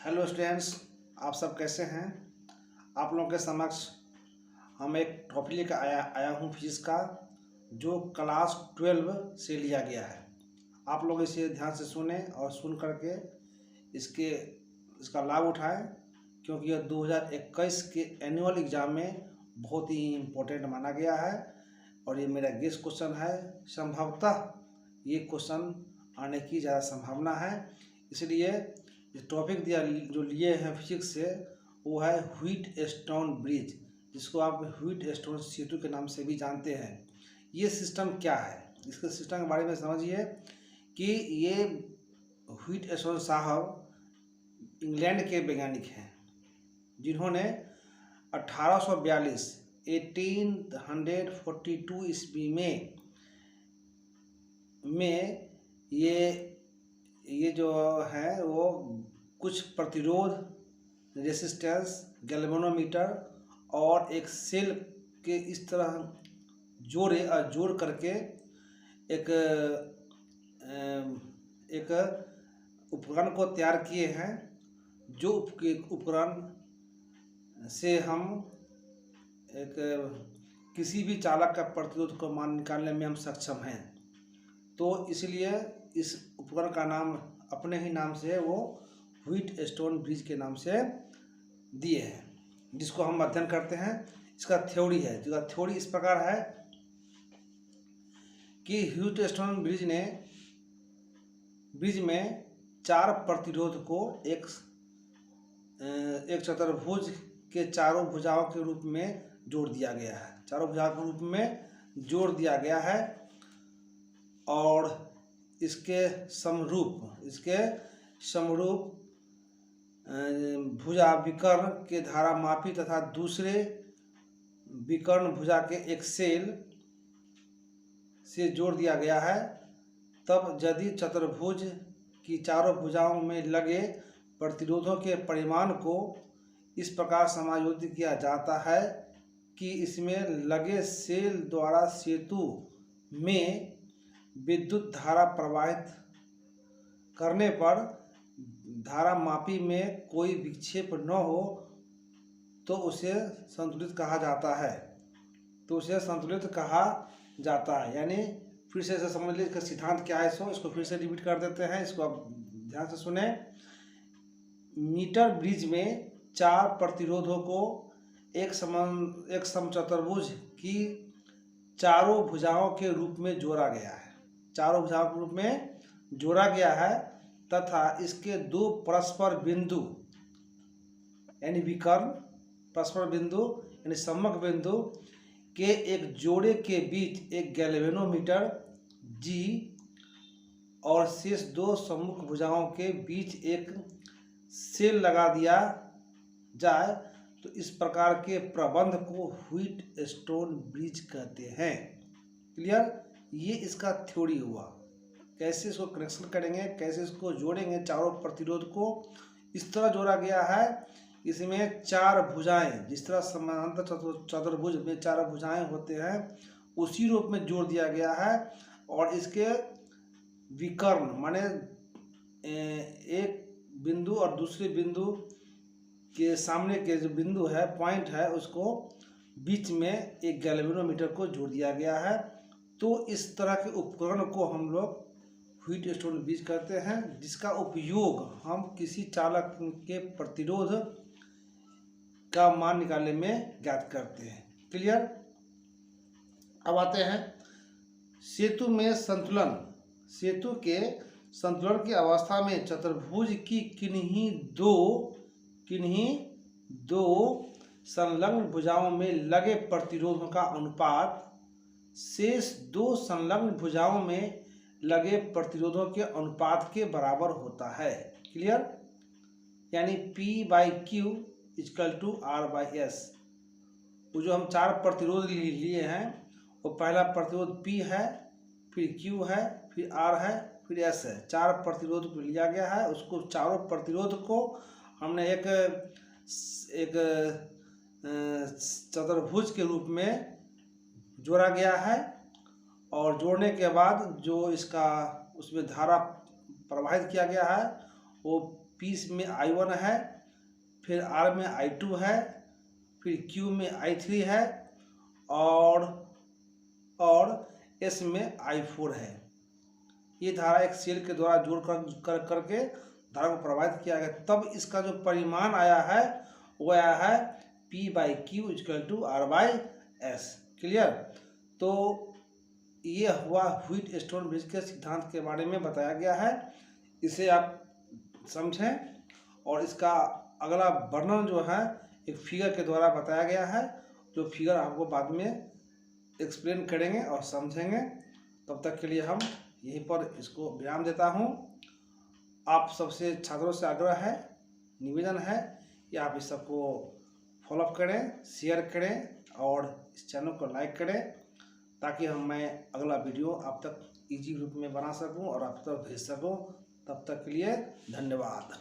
Hello students, आप सब कैसे हैं। आप लोगों के समक्ष हम एक टॉपिक लेकर आया हूँ फिजिक्स का, जो क्लास 12 से लिया गया है। आप लोग इसे ध्यान से सुने और सुन करके इसका लाभ उठाएं, क्योंकि यह 2021 के एनुअल एग्ज़ाम में बहुत ही इम्पोर्टेंट माना गया है और ये मेरा गेस क्वेश्चन है। संभवतः ये क्वेश्चन आने की ज़्यादा संभावना है, इसलिए टॉपिक दिया जो लिए हैं फिजिक्स से वो है व्हीटस्टोन ब्रिज, जिसको आप व्हीटस्टोन सेतु के नाम से भी जानते हैं। ये सिस्टम क्या है, इसके सिस्टम के बारे में समझिए कि ये व्हीटस्टोन साहब इंग्लैंड के वैज्ञानिक हैं, जिन्होंने 1842 ईस्वी में ये जो है वो कुछ प्रतिरोध, रेसिस्टेंस, गैल्वेनोमीटर और एक सेल के इस तरह जोड़ करके एक उपकरण को तैयार किए हैं, जो उपकरण से हम किसी भी चालक का प्रतिरोध को मान निकालने में हम सक्षम हैं। तो इसलिए इस उपकरण का नाम अपने ही नाम से वो व्हीटस्टोन ब्रिज के नाम से दिए हैं, जिसको हम अध्ययन करते हैं। इसका थ्योरी है, जिसका थ्योरी इस प्रकार है कि व्हीटस्टोन ब्रिज में चार प्रतिरोध को एक चतुर्भुज के चारों भुजाओं के रूप में जोड़ दिया गया है। चारों भुजाओं के रूप में जोड़ दिया गया है और इसके समरूप भुजा विकर्ण के धारामापी तथा दूसरे विकर्ण भुजा के एक सेल से जोड़ दिया गया है। तब यदि चतुर्भुज की चारों भुजाओं में लगे प्रतिरोधों के परिमाण को इस प्रकार समायोजित किया जाता है कि इसमें लगे सेल द्वारा सेतु में विद्युत धारा प्रवाहित करने पर धारामापी में कोई विक्षेप न हो तो उसे संतुलित कहा जाता है। यानी फिर से समझ लीजिए इसका सिद्धांत क्या है। इसको फिर से रिपीट कर देते हैं, इसको आप ध्यान से सुने। मीटर ब्रिज में चार प्रतिरोधों को एक समचतुर्भुज की चारों भुजाओं के रूप में जोड़ा गया है तथा इसके दो परस्पर बिंदु यानी विकर्ण यानी सम्मुख बिंदु के एक जोड़े के बीच एक गैल्वेनोमीटर G और शेष दो सम्मुख भुजाओं के बीच एक सेल लगा दिया जाए तो इस प्रकार के प्रबंध को व्हीटस्टोन ब्रिज कहते हैं। क्लियर? ये इसका थ्योरी हुआ। कैसे इसको कनेक्शन करेंगे, कैसे इसको जोड़ेंगे, चारों प्रतिरोध को इस तरह जोड़ा गया है। इसमें चार भुजाएं, जिस तरह समानांतर चतुर्भुज में चार भुजाएं होते हैं, उसी रूप में जोड़ दिया गया है और इसके विकर्ण माने एक बिंदु और दूसरे बिंदु के सामने के जो बिंदु है, पॉइंट है, उसको बीच में एक गैल्वेनोमीटर को जोड़ दिया गया है। तो इस तरह के उपकरण को हम लोग व्हीटस्टोन ब्रिज करते हैं, जिसका उपयोग हम किसी चालक के प्रतिरोध का मान निकालने में ज्ञात करते हैं। क्लियर? अब आते हैं सेतु में संतुलन। सेतु के संतुलन की अवस्था में चतुर्भुज की किन्हीं दो संलग्न भुजाओं में लगे प्रतिरोधों का अनुपात शेष दो संलग्न भुजाओं में लगे प्रतिरोधों के अनुपात के बराबर होता है। क्लियर? यानी P/Q = R/S। वो जो हम चार प्रतिरोध लिए हैं, वो पहला प्रतिरोध P है, फिर Q है, फिर R है, फिर S है। चार प्रतिरोध को लिया गया है, उसको चारों प्रतिरोध को हमने एक चतुर्भुज के रूप में जोड़ा गया है और जोड़ने के बाद जो उसमें धारा प्रवाहित किया गया है वो P में I1 है, फिर R में I2 है, फिर Q में I3 है और S में I4 है। ये धारा एक सेल के द्वारा जोड़ करके धारा को प्रभावित किया गया, तब इसका जो परिमाण आया है वो आया है P/Q = R/S। क्लियर? तो ये हुआ व्हीटस्टोन ब्रिज के सिद्धांत के बारे में बताया गया है, इसे आप समझें। और इसका अगला वर्णन जो है एक फिगर के द्वारा बताया गया है, जो फिगर आपको बाद में एक्सप्लेन करेंगे और समझेंगे। तब तक के लिए हम यहीं पर इसको विराम देता हूँ। आप सबसे छात्रों से आग्रह है, निवेदन है कि आप इस सबको फॉलोअप करें, शेयर करें और इस चैनल को लाइक करें, ताकि मैं अगला वीडियो आप तक इजी रूप में बना सकूं और आप तक भेज सकूं। तब तक के लिए धन्यवाद।